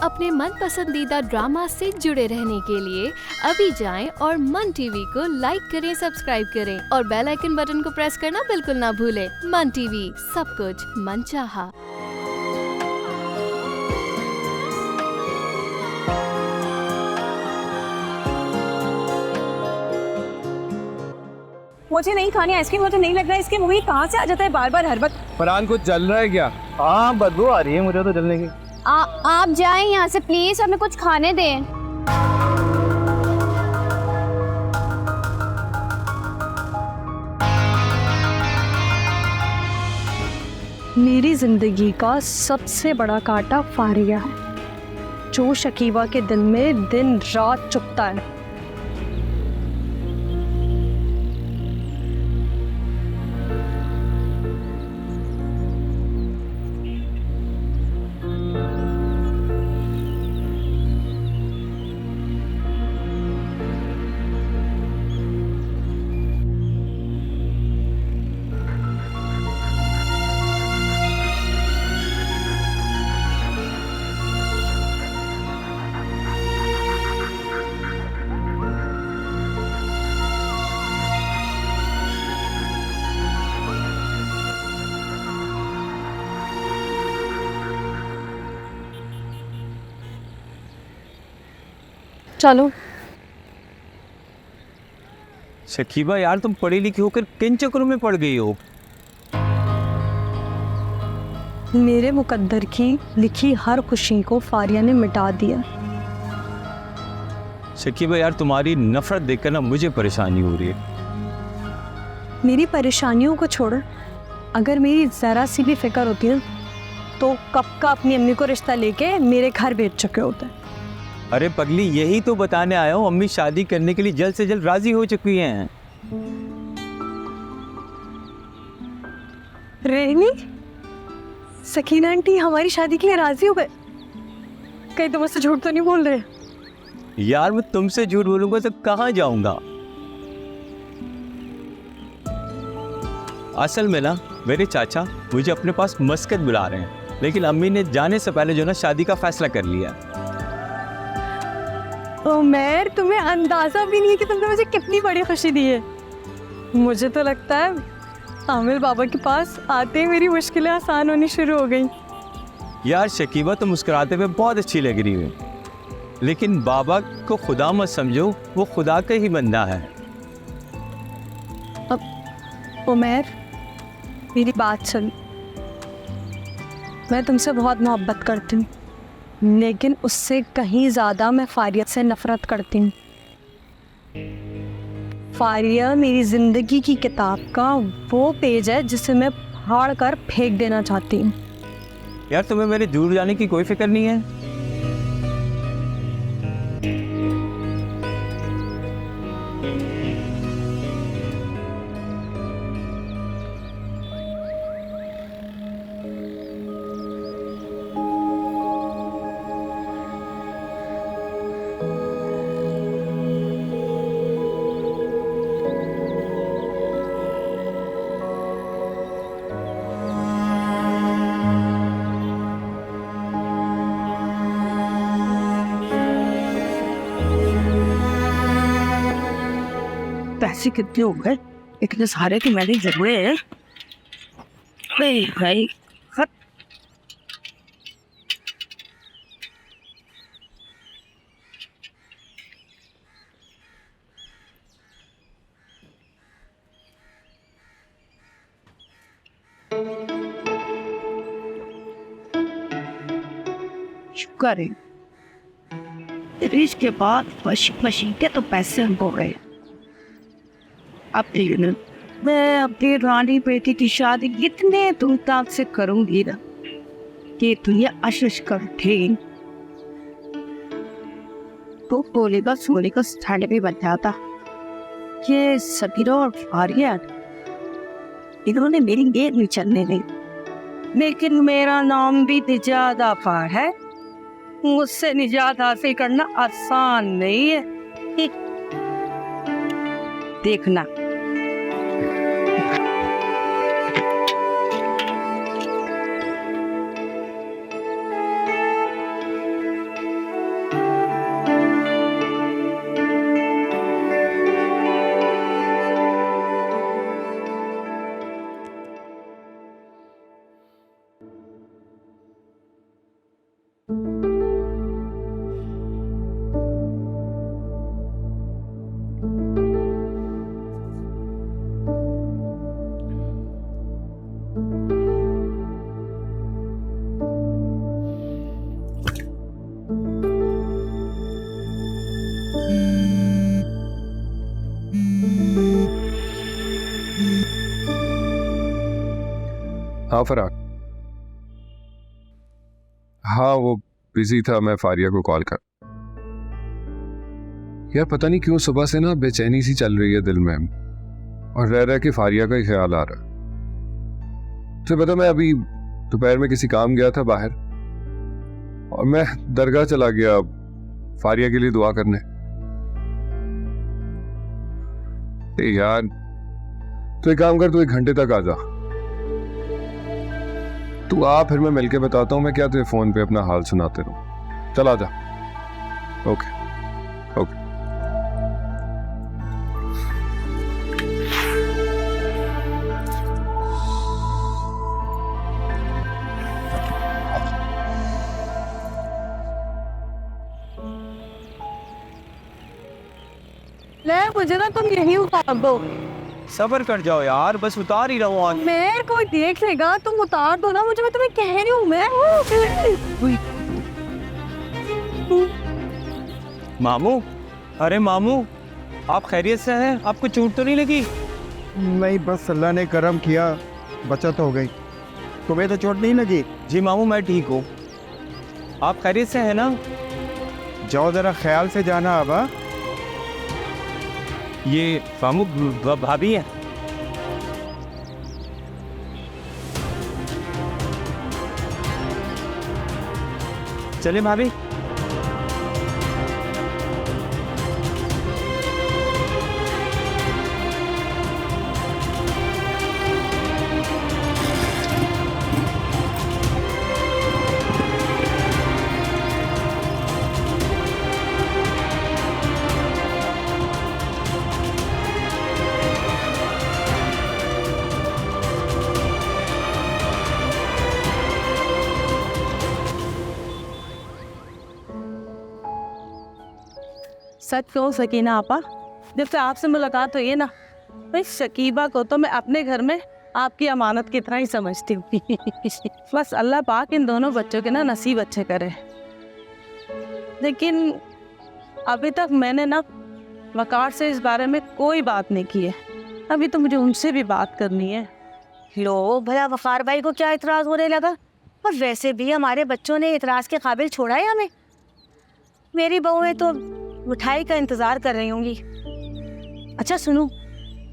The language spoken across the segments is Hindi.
अपने मन पसंदीदा ड्रामा से जुड़े रहने के लिए अभी जाएं और मन टीवी को लाइक करें, सब्सक्राइब करें और बेल आइकन बटन को प्रेस करना बिल्कुल ना भूलें। मन टीवी, सब कुछ मनचाहा। मुझे नहीं खानी आइसक्रीम, मुझे नहीं लग रहा है इसके मुंह में कहाँ से आ जाता है बार बार हर वक्त। फरहान कुछ जल रहा है क्या? हाँ बदबू आ रही है मुझे तो जलने की। आप जाएं यहाँ से प्लीज, हमें कुछ खाने दें। मेरी जिंदगी का सबसे बड़ा कांटा फारिया है जो शकीबा के दिल में दिन रात चुभता है। चलो शकीबा यार, तुम पढ़ी लिखी होकर किन चक्करों में पड़ गई हो? मेरे मुकद्दर की लिखी हर खुशी को फारिया ने मिटा दिया। शकीबा यार, तुम्हारी नफरत देखकर ना मुझे परेशानी हो रही है। मेरी परेशानियों को छोड़, अगर मेरी जरा सी भी फिक्र होती ना तो कब का अपनी अम्मी को रिश्ता लेके मेरे घर भेज चुके होते। अरे पगली, यही तो बताने आया हूँ, अम्मी शादी करने के लिए जल्द से जल्द राजी हो चुकी हैं। रेनी, सकीना आंटी हमारी शादी के लिए राजी हो गए? कहीं तुम मुझसे झूठ तो नहीं बोल रहे? यार मैं तुमसे झूठ बोलूंगा तो कहाँ जाऊंगा? असल में ना मेरे चाचा मुझे अपने पास मस्कत बुला रहे हैं, लेकिन अम्मी ने जाने से पहले जो ना शादी का फैसला कर लिया। उमर, तुम्हें अंदाजा भी नहीं है कि तुमने मुझे कितनी बड़ी खुशी दी है। मुझे तो लगता है आमिर बाबा के पास आते ही मेरी मुश्किलें आसान होनी शुरू हो गई। यार शकीबा, तो मुस्कुराते हुए बहुत अच्छी लग रही है, लेकिन बाबा को खुदा मत समझो, वो खुदा का ही बंदा है। उमर, मेरी बात सुन। मैं तुमसे बहुत मोहब्बत करती हूँ, लेकिन उससे कहीं ज़्यादा मैं फारिया से नफ़रत करती हूँ। फारिया मेरी ज़िंदगी की किताब का वो पेज है जिसे मैं फाड़ कर फेंक देना चाहती हूँ। यार तुम्हें मेरे दूर जाने की कोई फिक्र नहीं है? पैसे कितने हो गए? इतने सारे तो मैंने जरूरे हैं। भाई शुक्र है, रिच के बाद पशी के तो पैसे हो गए। अब देखना, मैं अपनी रानी बेटी की शादी इतने धूमधाम से करूंगी ना कि तुझे आशीष कर उठे तो बोलेगा सोने का स्टैंड भी बन जाता। ये सकीना और फारिया इन्होंने मेरी गेट नहीं चलने दी, लेकिन मेरा नाम भी निजात आफा है। मुझसे निजात हासिल करना आसान नहीं है। देखना, हाँ फरहान। हाँ वो बिजी था, मैं फारिया को कॉल कर। यार पता नहीं क्यों सुबह से ना बेचैनी सी चल रही है दिल में, और रह रह के फारिया का ही ख्याल आ रहा है। तो पता, मैं अभी दोपहर में किसी काम गया था बाहर, और मैं दरगाह चला गया फारिया के लिए दुआ करने। यार तो एक काम कर, तू 1 घंटे तक आ जा। तू आ, फिर मैं मिलके बताता हूँ। मैं क्या तुझे फोन पे अपना हाल सुनाते रहूं? चल आ जा। Okay okay. ले मुझे ना तुम यही उतार दो। सब्र कर जाओ यार, बस उतार ही रहा हूँ आज। मेरे कोई देख लेगा, तुम उतार दो ना मुझे, मैं तुम्हें कह रही हूँ। मैं मामू, अरे मामू, आप खैरियत से हैं? आपको चोट तो नहीं लगी? नहीं, बस अल्लाह ने करम किया, बचत हो गई। तुम्हें तो चोट नहीं लगी? जी मामू, मैं ठीक हूँ। आप खैरियत से हैं ना? जाओ जरा ख्याल से जाना अब। हाँ? ये मामू भाभी है। चले भाभी। सच कहो सकीना आपा, जब से आपसे मुलाकात हुई है ना, भाई शकीबा को तो मैं अपने घर में आपकी अमानत की तरह ही समझती हूँ। बस अल्लाह पाक इन दोनों बच्चों के ना नसीब अच्छे करे। लेकिन अभी तक मैंने ना वकार से इस बारे में कोई बात नहीं की है। अभी तो मुझे उनसे भी बात करनी है। लो भला वकार भाई को क्या इतराज होने लगा? और वैसे भी हमारे बच्चों ने इतराज के काबिल छोड़ा है हमें। मेरी बहुएं तो मिठाई का इंतजार कर रही होंगी। अच्छा सुनो,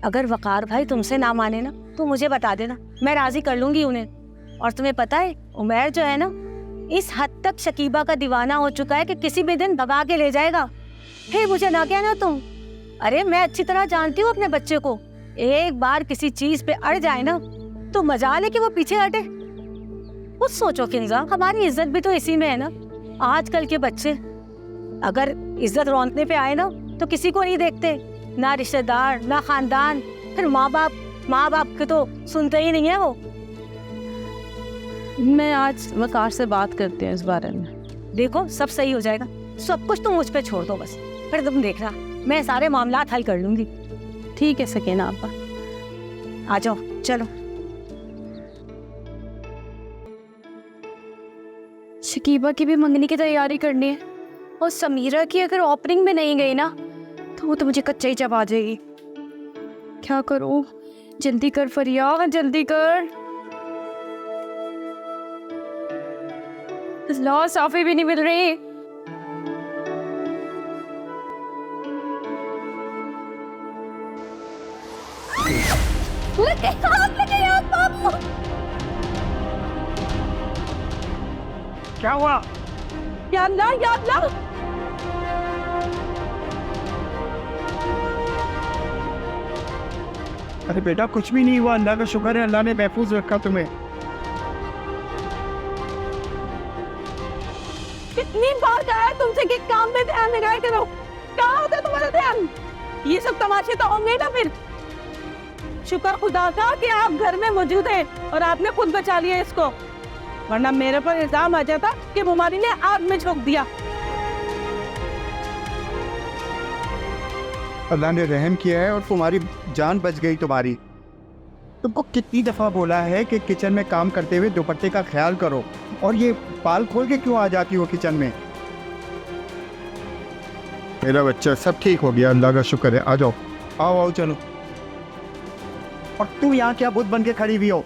अगर वकार भाई तुमसे ना माने ना तो मुझे बता देना, मैं राजी कर लूंगी उन्हें। और तुम्हें पता है उमैर जो है ना, इस हद तक शकीबा का दीवाना हो चुका है कि किसी भी दिन भगा के ले जाएगा। फिर मुझे ना कहना तुम। अरे मैं अच्छी तरह जानती हूँ अपने बच्चे को, एक बार किसी चीज पे अड़ जाए ना तो मजाल है कि वो पीछे हटे। कुछ सोचो किंजा, हमारी इज्जत भी तो इसी में है ना। आजकल के बच्चे अगर इज्जत रौंदने पे आए ना तो किसी को नहीं देखते, ना रिश्तेदार ना खानदान, फिर माँ बाप के तो सुनते ही नहीं है वो। मैं आज वकार से बात करती हूँ इस बारे में। देखो सब सही हो जाएगा, सब कुछ तुम मुझ पे छोड़ दो बस, फिर तुम देखना मैं सारे मामलात हल कर लूंगी। ठीक है सकीना आपा, आ जाओ चलो। शकीबा की भी मंगनी की तैयारी करनी है, और समीरा की अगर ओपनिंग में नहीं गई ना तो वो तो मुझे कच्चा ही चबा जाएगी। क्या करूं? जल्दी कर फरिया, जल्दी कर। अल्लाह, साफी भी नहीं मिल रही। क्या हुआ? या अल्लाह या अल्लाह। अरे बेटा कुछ भी नहीं हुआ, अल्लाह का शुक्र है, अल्लाह ने महफूज रखा तुम्हें। कितनी बार कहा है तुमसे कि काम में ध्यान लगाया करो, कहाँ होता है तुम्हारा ध्यान? ये सब तमाशे तो होंगे ना फिर। शुक्र खुदा का कि आप घर में मौजूद हैं और आपने खुद बचा लिया इसको, वरना मेरे पर इल्जाम आ जाता कि बीमारी ने आग में झोंक दिया। अल्लाह ने रहम किया है और तुम्हारी जान बच गई तुम्हारी। तुमको कितनी दफ़ा बोला है कि किचन में काम करते हुए दुपट्टे का ख्याल करो, और ये पाल खोल के क्यों आ जाती हो किचन में? मेरा बच्चा सब ठीक हो गया, अल्लाह का शुक्र है। आ जाओ, आओ आओ चलो। और तू यहाँ क्या बुत बन के खड़ी हुई हो?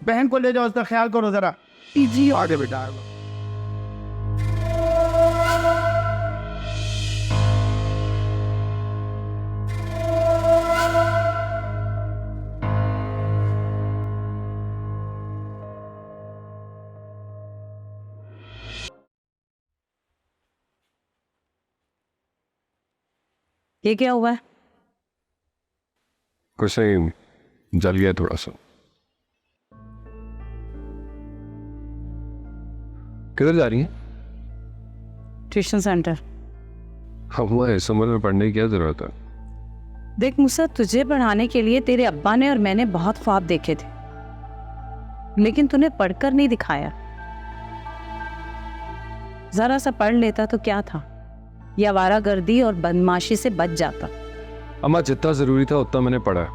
बहन को ले जाओ, उसका ख्याल करो जरा। जी आगे बेटा। ये क्या हुआ है? कुछ नहीं, जल गया थोड़ा सा। किधर जा रही हैं? Tuition centre. हम इस उम्र में पढ़ने की क्या जरूरत है? देख मूसा, तुझे पढ़ाने के लिए तेरे अब्बा ने और मैंने बहुत ख्वाब देखे थे, लेकिन तूने पढ़कर नहीं दिखाया। जरा सा पढ़ लेता तो क्या था, ये आवारागर्दी और बदमाशी से बच जाता। अम्मा, जितना जरूरी था उतना मैंने पढ़ा है,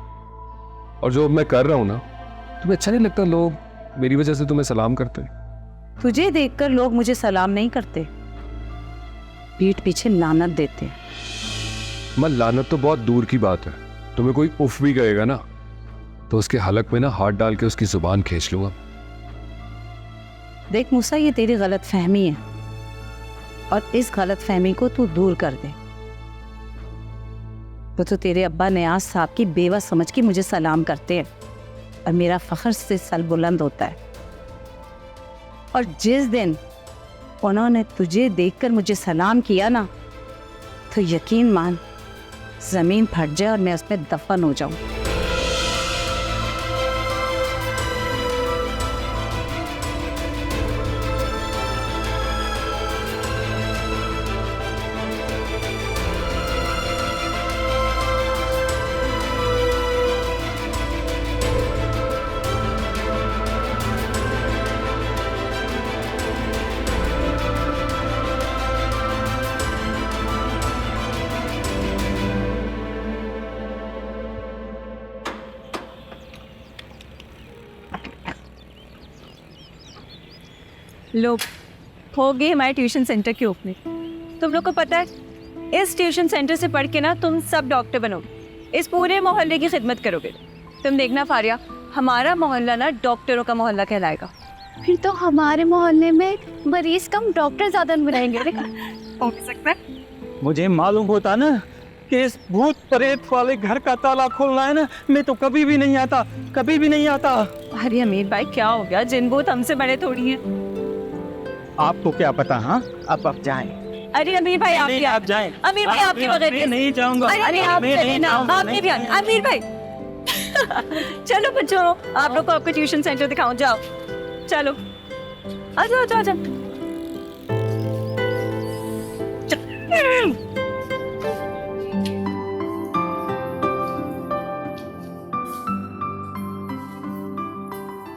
और जो अब मैं कर रहा हूं ना, तुम्हें अच्छा नहीं लगता लोग मेरी वजह से तुम्हें सलाम करते? तुझे देखकर लोग मुझे सलाम नहीं करते, पीठ पीछे लानत देते। अम्मा, लानत तो बहुत दूर की बात है, तुम्हें कोई उफ भी कहेगा ना तो उसके हलक में ना हाथ डाल के उसकी जुबान खींच लूंगा। देख मूसा, ये तेरी गलत फहमी है, और इस गलत फहमी को तू दूर कर दे। तो तेरे अब्बा नियाज साहब की बेवा समझ के मुझे सलाम करते हैं, और मेरा फख्र से सर बुलंद होता है। और जिस दिन उन्होंने तुझे देखकर मुझे सलाम किया ना, तो यकीन मान जमीन फट जाए और मैं उसमें दफन हो जाऊं। लोग हो गए हमारे ट्यूशन सेंटर की ओपनिंग। तुम लोग को पता है, इस ट्यूशन सेंटर से पढ़ के ना तुम सब डॉक्टर बनोगे, इस पूरे मोहल्ले की खिदमत करोगे। तुम देखना फारिया, हमारा मोहल्ला ना डॉक्टरों का मोहल्ला कहलाएगा। फिर तो हमारे मोहल्ले में मरीज कम डॉक्टर ज्यादा बनाएंगे। हो सकता है। मुझे मालूम होता ना कि इस भूत प्रेत वाले घर का ताला खोलना है ना, मैं तो कभी भी नहीं आता, कभी भी नहीं आता। अरे अमीर भाई, क्या हो गया? जिन भूत हमसे बड़े थोड़ी हैं। आपको क्या पता? हाँ, अब जाएं। अरे अमीर भाई, आप जाएं। अमीर भाई, आपके बगैर मैं नहीं जाऊंगा। अरे आप चले ना, आपने भी आना। अमीर भाई चलो बच्चों, आप लोग को आपका ट्यूशन सेंटर दिखाऊं, जाओ चलो, आ जाओ, आ जाओ, आ जाओ।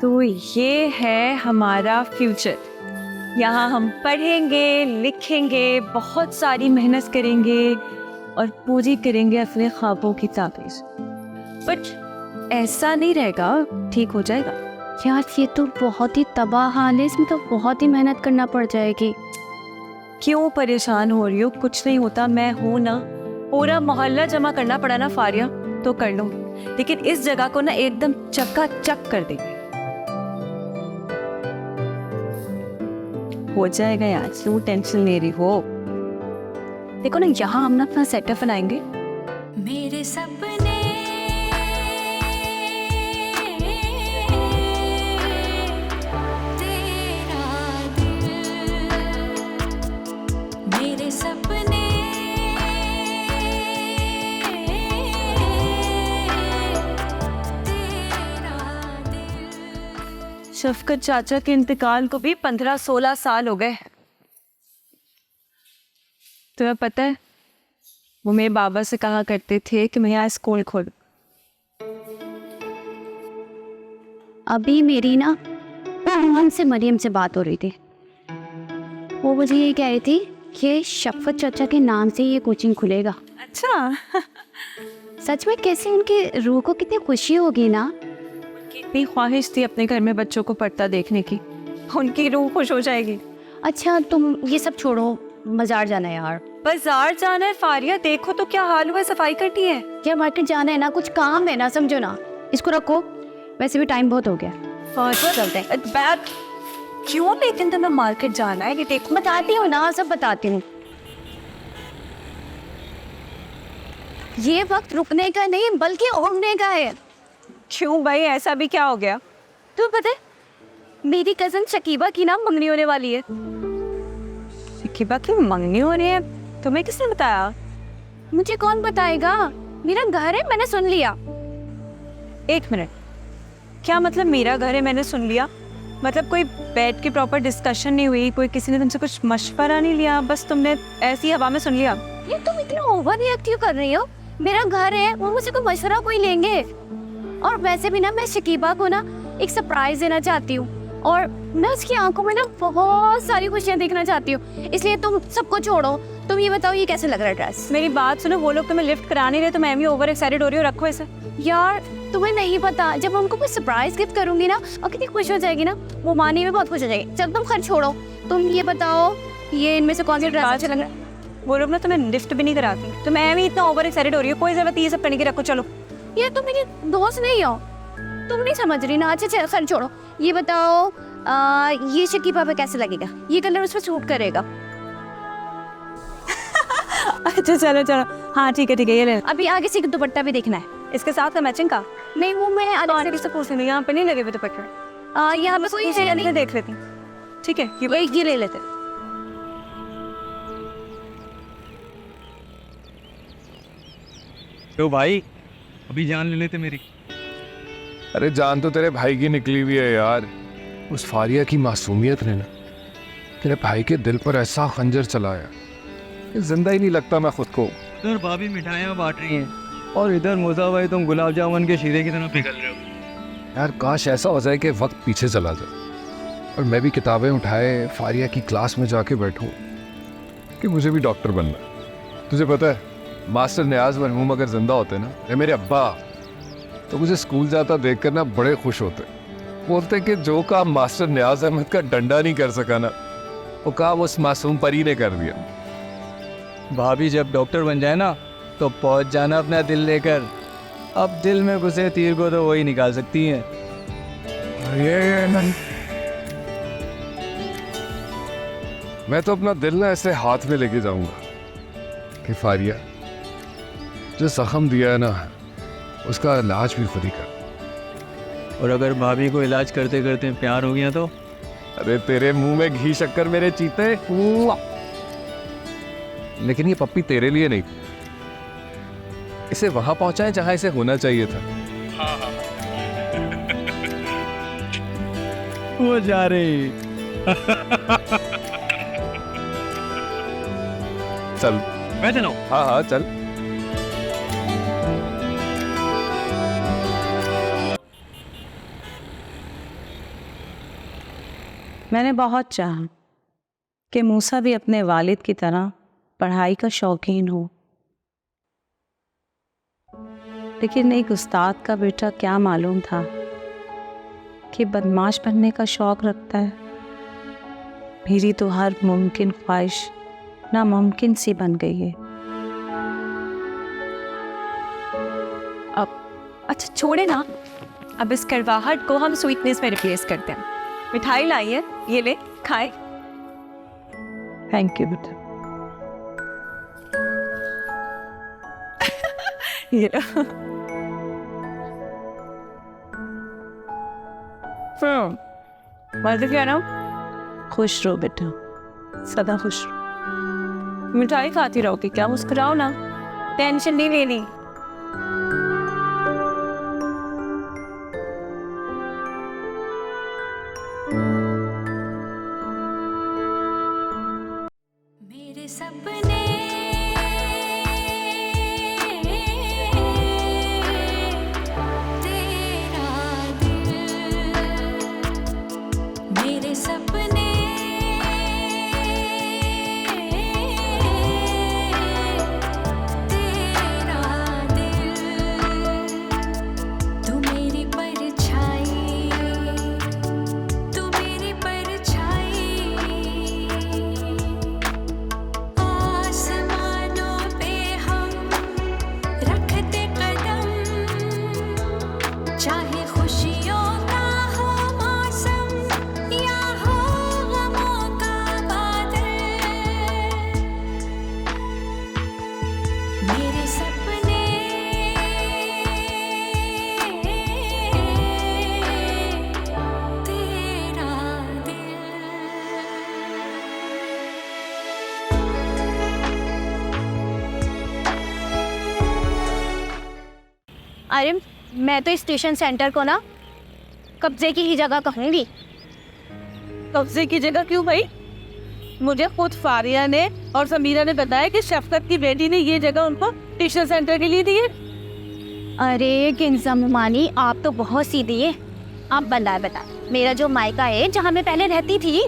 तो ये है हमारा फ्यूचर। यहाँ हम पढ़ेंगे, लिखेंगे, बहुत सारी मेहनत करेंगे और पूरी करेंगे अपने ख्वाबों की ताबीर। बट ऐसा नहीं रहेगा, ठीक हो जाएगा। यार ये तो बहुत ही तबाह हाल है, इसमें तो बहुत ही मेहनत करना पड़ जाएगी। क्यों परेशान हो रही हो? कुछ नहीं होता, मैं हूं ना। पूरा मोहल्ला जमा करना पड़ा ना फारिया, तो कर लूंगी, लेकिन इस जगह को ना एकदम चकाचक कर देंगे। हो जाएगा यार, क्यों टेंशन ले रही हो? देखो ना, यहाँ हम ना अपना सेटअप बनाएंगे। मेरे सपने तेरा दिल, मेरे सपने तेरा दिल। शफकत चाचा के इंतकाल को भी 15-16 साल हो गए। तुम्हें पता है, वो मेरे बाबा से कहा करते थे कि मैं यहाँ स्कूल खोलूं। अभी मेरी ना हमसे मरियम से बात हो रही थी, वो मुझे ये कह रही थी कि शफकत चाचा के नाम से ये कोचिंग खुलेगा। अच्छा सच में? कैसे उनकी रूह को कितनी खुशी होगी ना। कितनी ख्वाहिश थी अपने घर में बच्चों को पढ़ता देखने की, उनकी रूह खुश हो जाएगी। अच्छा तुम ये सब छोड़ो, बाजार जाना है यार। बाजार जाना है फारिया? देखो तो क्या हाल हुआ, सफाई करनी है। क्या मार्केट जाना है ना, कुछ काम है ना, समझो ना। इसको रखो, वैसे भी टाइम बहुत हो गया। पहुंच चलते हैं। बैग क्यों, लेकिन तुम्हें मार्केट जाना है? ये बताती हूँ ना, सब बताती हूँ। ये वक्त रुकने का नहीं बल्कि उड़ने का है। क्यों भाई, ऐसा भी क्या हो गया? तुम्हें पता है मेरी कजन शकीबा की ना मंगनी होने वाली है। शकीबा की मंगनी हो रही है? तुम्हें किसने बताया? मुझे कौन बताएगा, मेरा घर है, मैंने सुन लिया। 1 मिनट, क्या मतलब मेरा घर है मैंने सुन लिया? मतलब कोई बैठ के प्रॉपर डिस्कशन नहीं हुई, कोई किसी ने तुमसे कुछ मशवरा नहीं लिया, बस तुमने ऐसी हवा में सुन लिया? ये तुम इतना ओवर रिएक्ट क्यों कर रही हो? मेरा घर है, वो मुझसे कोई मशवरा कोई लेंगे। और वैसे भी ना मैं शकीबा को ना एक सरप्राइज देना चाहती हूँ, और मैं उसकी आंखों में ना बहुत सारी खुशियाँ देखना चाहती हूँ। इसलिए तुम सबको छोड़ो, तुम ये बताओ ये कैसे लग रहा है ड्रेस? मेरी बात सुनो, वो लोग तुम्हें लिफ्ट करा नहीं रहे तो मैं भी ओवर एक्साइटेड हो रही हूँ, रखो इसे। यार तुम्हें नहीं पता, जब मैं उनको कोई सरप्राइज गिफ्ट करूंगी ना और कितनी खुश हो जाएगी ना, वो मानी में बहुत खुश हो जाएगी। चल तुम खर्च छोड़ो, तुम ये बताओ ये इनमें से कौन सी ड्रेस अच्छा लग रहा है? वो लोग ना तुम्हें लिफ्ट भी नहीं कराती, तो मैं भी इतना ओवर एक्साइटेड हो रही हूँ, कोई जरूरत ये सब करने की, रखो चलो। ये तुम मेरी दोस्त नहीं हो, तुम नहीं समझ रही ना। अच्छा चल खर्च छोड़ो, ये बताओ ये शकीबा पे कैसे लगेगा? ये कलर उस पर सूट करेगा? अच्छा चलो चलो, हाँ ठीक है ये ले। अभी आगे से दुपट्टा भी देखना है इसके साथ का मैचिंग का? नहीं, वो मैं अलग से पूछ रही, यहाँ पे नहीं लगे हुए दुपट्टे? यहाँ पे कोई है नहीं। देख लेती, ठीक है ये ले लेते। तो भाई अभी जान ले लेते मेरी। अरे जान तो तेरे भाई की निकली हुई है यार। उस फारिया की मासूमियत ने ना तेरे भाई के दिल पर ऐसा खंजर चलाया कि जिंदा ही नहीं लगता मैं खुद को। उधर भाभी मिठाइयाँ बांट रही हैं और इधर मूसा भाई तुम गुलाब जामुन के शीरे की तरह पिघल रहे हो। यार काश ऐसा हो जाए कि वक्त पीछे चला जाए और मैं भी किताबें उठाए फारिया की क्लास में जाके बैठूं कि मुझे भी डॉक्टर बनना है। तुझे पता है मास्टर नियाज मरहूम अगर जिंदा होते ना, या मेरे अब्बा, तो मुझे स्कूल जाता देखकर ना बड़े खुश होते। बोलते कि जो काम मास्टर नियाज अहमद का डंडा नहीं कर सका ना, वो काम उस मासूम परी ने कर दिया। भाभी जब डॉक्टर बन जाए ना तो पहुंच जाना अपना दिल लेकर। अब दिल में घुसे तीर को तो वही निकाल सकती हैं। ये नहीं, मैं तो अपना दिल ना ऐसे हाथ में लेके जाऊंगा कि फारिया जो जख्म दिया है ना उसका इलाज भी खुद ही कर। और अगर भाभी को इलाज करते करते प्यार हो गया तो? अरे तेरे मुंह में घी शक्कर मेरे चीते। लेकिन ये पप्पी तेरे लिए नहीं, इसे वहां पहुंचाए जहां इसे होना चाहिए था। वो जा रही। चल मैं चलाऊं? हाँ हाँ चल। मैंने बहुत चाहा कि मूसा भी अपने वालिद की तरह पढ़ाई का शौकीन हो, लेकिन एक उस्ताद का बेटा क्या मालूम था कि बदमाश बनने का शौक रखता है। मेरी तो हर मुमकिन ख्वाहिश नामुमकिन सी बन गई है। अब अच्छा छोड़े ना, अब इस कड़वाहट को हम स्वीटनेस में रिप्लेस करते हैं। मिठाई लाई है, ये ले खाए। थैंक यू बेटा। ये लो। मजे क्या ना, खुश रहो बेटा, सदा खुश रहो। मिठाई खाती रहोगी क्या? मुस्कुराओ ना, टेंशन नहीं लेनी। मेरे सपने तेरा दिल, मेरे सपने तेरा दिल, तू मेरी परछाई, तू मेरी परछाई, आसमां अरे मैं तो स्टेशन सेंटर को ना कब्जे की ही जगह कहूँगी। कब्जे की जगह क्यों भाई? मुझे खुद फारिया ने और समीरा ने बताया कि शफकत की बेटी ने ये जगह उनको ट्यूशन सेंटर के लिए दी है। अरे किंजा मानी, आप तो बहुत सीधी है। आप बता मेरा जो मायका है जहाँ मैं पहले रहती थी,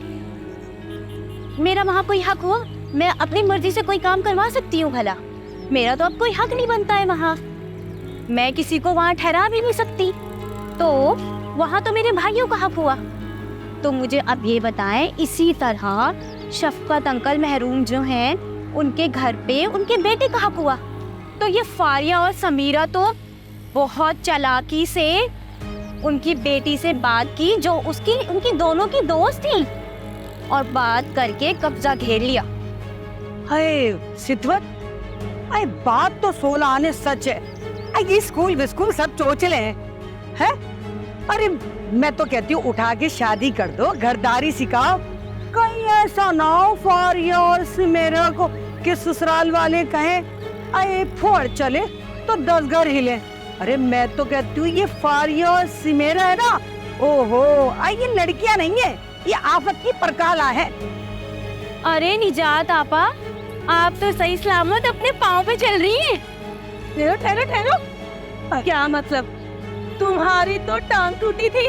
मेरा वहाँ कोई हक हुआ? मैं अपनी मर्जी से कोई काम करवा सकती हूँ भला? मेरा तो अब कोई हक नहीं बनता है वहाँ। मैं किसी को वहाँ ठहरा भी नहीं सकती, तो वहाँ तो मेरे भाइयों का हक हुआ। तो मुझे अब ये बताएं, इसी तरह शफकत अंकल महरूम जो हैं, उनके घर पे उनके बेटे का हक हुआ। तो ये फारिया और समीरा तो बहुत चालाकी से उनकी बेटी से बात की, जो उनकी दोनों की दोस्त थी, और बात करके कब्जा घेर लिया। हाय सिद्धवत, अरे बात तो 16 आने सच है। ये स्कूल विस्कूल सब चोचले हैं। अरे मैं तो कहती हूँ उठा के शादी कर दो, घरदारी सिखाओ। कहीं ऐसा ना हो फारिया और सिमेरा को कि ससुराल वाले कहें अरे फोड़ चले तो 10 घर हिले। अरे मैं तो कहती हूँ ये फारिया और सिमेरा है ना, ओहो, ये लड़कियां नहीं है, ये आफत की परकाला है। अरे निजात आपा, आप तो सही सलामत अपने पाँव पे चल रही हैं। ठहरो। क्या मतलब? तुम्हारी तो टांग टूटी थी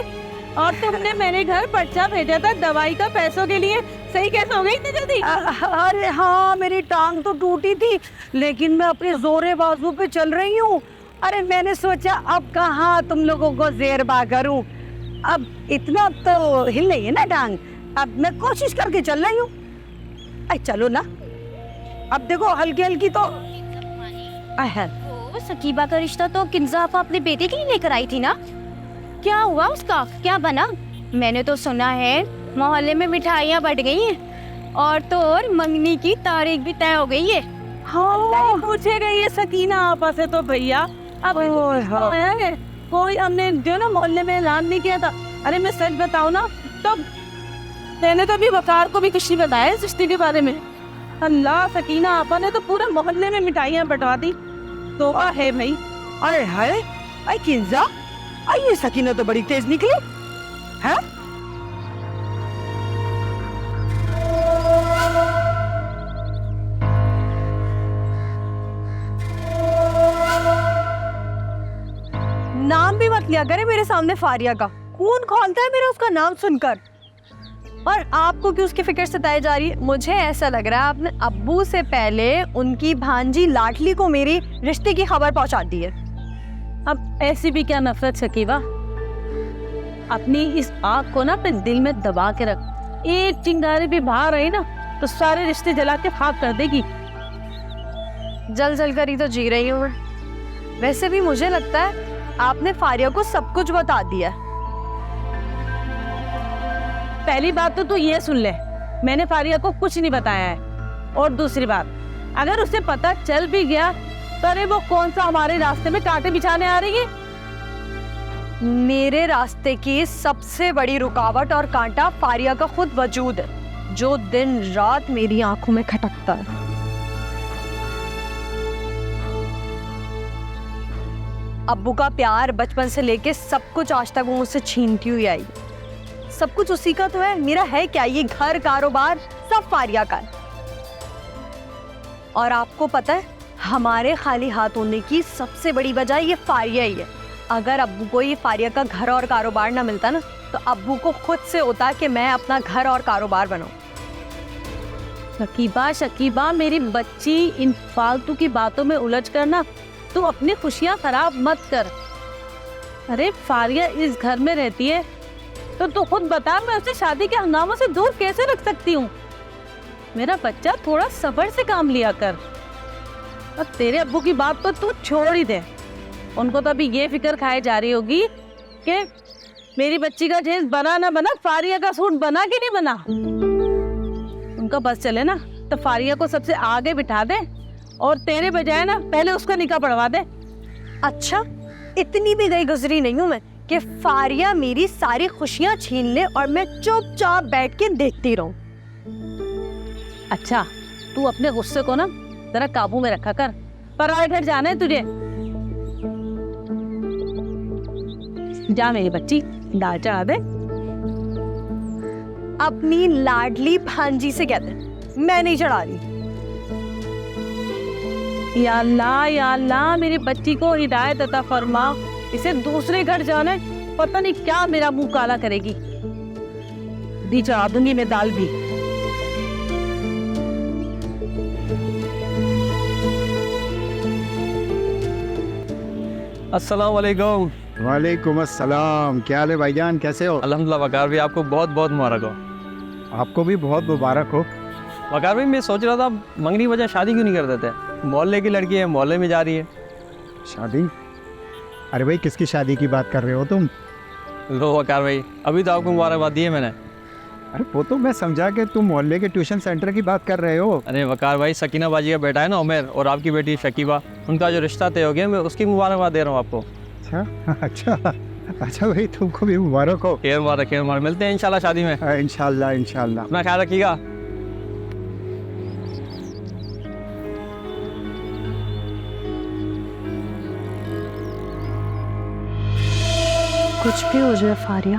और तुमने मेरे घर पर्चा भेजा था दवाई का पैसों के लिए, सही कैसे हो गई इतनी जल्दी? अरे हाँ, मेरी टांग तो टूटी थी, लेकिन मैं अपने जोरे बाजू पे चल रही हूँ। अरे मैंने सोचा अब कहाँ तुम लोगों को जेरबा करूँ, अब इतना तो हिल रही है ना टांग, अब मैं कोशिश करके चल रही हूँ। चलो ना, अब देखो हल्की हल्की तो। वो सकीबा का रिश्ता तो किंजा आपा अपने बेटे के लिए लेकर आई थी ना, क्या हुआ उसका, क्या बना? मैंने तो सुना है मोहल्ले में मिठाइयाँ बट गई हैं और तो और मंगनी की तारीख भी तय हो गई है। हाँ, पूछेगा ये सकीना आपा से तो भैया, अब कोई हमने जो ना मोहल्ले में ऐलान नहीं किया था। अरे मैं सच बताऊँ ना, तो मैंने तो अभी वकार को भी कुछ नहीं बताया इस रिश्ते के बारे में। अल्लाह, सकीना आपा ने तो पूरे मोहल्ले में मिठाइयाँ बंटवा दी। तो है भाई। अरे हाय, किंजा, ये सकीना तो बड़ी तेज निकली है। नाम भी मत लिया करे मेरे सामने फारिया का, खून खौलता है मेरा उसका नाम सुनकर। और आपको क्यों उसकी फिक्र सताई जा रही है? मुझे ऐसा लग रहा है आपने अब्बू से पहले उनकी भांजी लाडली को मेरी रिश्ते की खबर पहुंचा दी है। अब ऐसी भी क्या नफरत शकीबा, अपनी इस आग को ना अपने दिल में दबा के रख। एक चिंगारी भी बाहर आई ना तो सारे रिश्ते जला के खाक कर देगी। जल जल कर ही तो जी रही हूँ मैं। वैसे भी मुझे लगता है आपने फारिया को सब कुछ बता दिया। पहली बात तो तू ये सुन ले, मैंने फारिया को कुछ नहीं बताया है। और दूसरी बात, अगर उसे पता चल भी गया तो अरे वो कौन सा हमारे रास्ते में कांटे बिछाने आ रही है? मेरे रास्ते की सबसे बड़ी रुकावट और कांटा फारिया का खुद वजूद है, जो दिन रात मेरी आंखों में खटकता है। अब्बू का प्यार बचपन से लेके सब कुछ आज तक वो मुझसे छीनती हुई आई। सब कुछ उसी का तो है, मेरा है क्या? ये घर, कारोबार सब फारिया का है। और आपको पता है, हमारे खाली हाथ होने की सबसे बड़ी वजह ये फारिया ही है। अगर अब्बू को ये फारिया का घर और कारोबार ना मिलता ना, तो अब्बू को खुद से होता कि मैं अपना घर और कारोबार बनाऊं। शकीबा, मेरी बच्ची, इन फालतू की बातों में उलझ कर ना तू अपनी खुशियां खराब मत कर। अरे फारिया इस घर में रहती है तो तू खुद बता, मैं उसे शादी के हंगामों से दूर कैसे रख सकती हूँ? मेरा बच्चा, थोड़ा सब्र से काम लिया कर। अब तेरे अब्बू की बात तो तू छोड़ ही दे, उनको तो अभी ये फिक्र खाई जा रही होगी कि मेरी बच्ची का ड्रेस बना ना बना, फारिया का सूट बना कि नहीं बना। उनका बस चले ना तो फारिया को सबसे आगे बिठा दे और तेरे बजाय ना पहले उसका निकाह पढ़वा दे। अच्छा, इतनी भी गई गुजरी नहीं हूँ मैं कि फारिया मेरी सारी खुशियाँ छीन ले और मैं चुपचाप बैठ के देखती रहूं। अच्छा, तू अपने गुस्से को ना जरा काबू में रखा कर, पराए घर जाना है तुझे। जा मेरी बच्ची, दाल चढ़ा दे। अपनी लाडली भांजी से कहते, मैं नहीं चढ़ा रही। या अल्लाह मेरी बच्ची को हिदायत अता फरमा। इसे दूसरे घर जाना है, पता नहीं क्या मेरा मुंह काला करेगी। दी चढ़ा दूंगी मैं दाल भी। अस्सलाम वालेकुम। वालेकुम अस्सलाम। क्या हाल है भाईजान, कैसे हो? अल्हम्दुलिल्लाह वकार भाई, आपको बहुत बहुत मुबारक हो। आपको भी बहुत मुबारक हो। वकार भाई मैं सोच रहा था मंगनी वजह शादी क्यों नहीं कर देते? मोहल्ले की लड़की है, मोहल्ले में जा रही है। शादी? अरे भाई किसकी शादी की बात कर रहे हो तुम? लो वकार भाई, अभी तो आपको मुबारकबाद दी है मैंने। अरे वो तो मैं समझा कि तुम मोहल्ले के ट्यूशन सेंटर की बात कर रहे हो। अरे वकार भाई, सकीना बाजी का बेटा है ना उमेर, और आपकी बेटी शकीबा, उनका जो रिश्ता तय हो गया, मैं उसकी मुबारकबाद दे रहा हूँ आपको। अच्छा भाई, तुमको भी मुबारक हो। खैर मुबारक। मिलते हैं इंशाल्लाह शादी में। इंशाल्लाह। अपना ख्याल रखिएगा। कुछ भी हो जाए फारिया,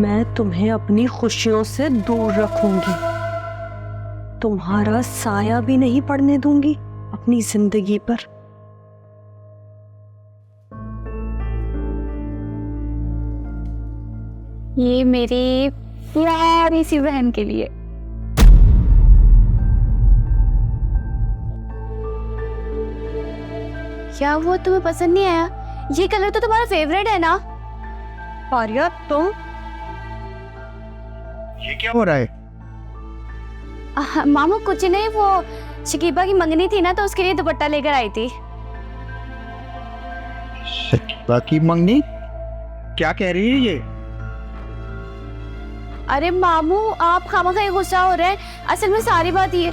मैं तुम्हें अपनी खुशियों से दूर रखूंगी। तुम्हारा साया भी नहीं पड़ने दूंगी अपनी जिंदगी पर। ये मेरी प्यारी सी बहन के लिए। क्या वो तुम्हें पसंद नहीं आया? ये कलर तो तुम्हारा फेवरेट है ना? फारिया तुम, ये क्या हो रहा है? मामू कुछ नहीं, वो शकीबा की मंगनी थी ना, तो उसके लिए दुपट्टा लेकर आई थी। बाकी मंगनी क्या कह रही है ये? अरे मामू, आप खामखा गुस्सा हो रहे हैं, असल में सारी बात ये।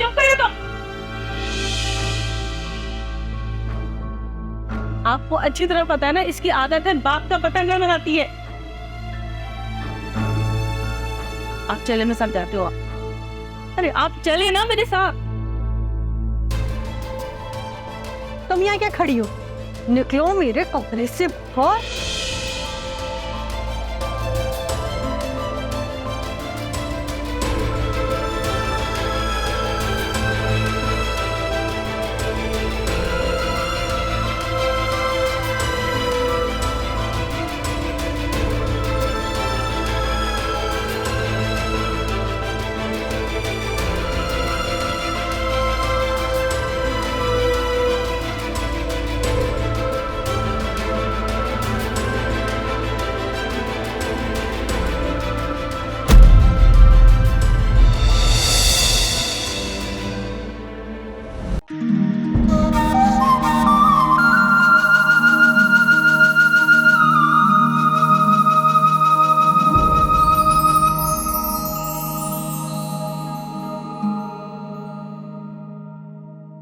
आपको अच्छी तरह पता है ना, इसकी आदत है बाप का पता न लगाती है। आप चले, मैं समझाते हो। अरे आप चले ना मेरे साथ। तुम यहाँ क्या खड़ी हो? निकलो मेरे कमरे से बाहर।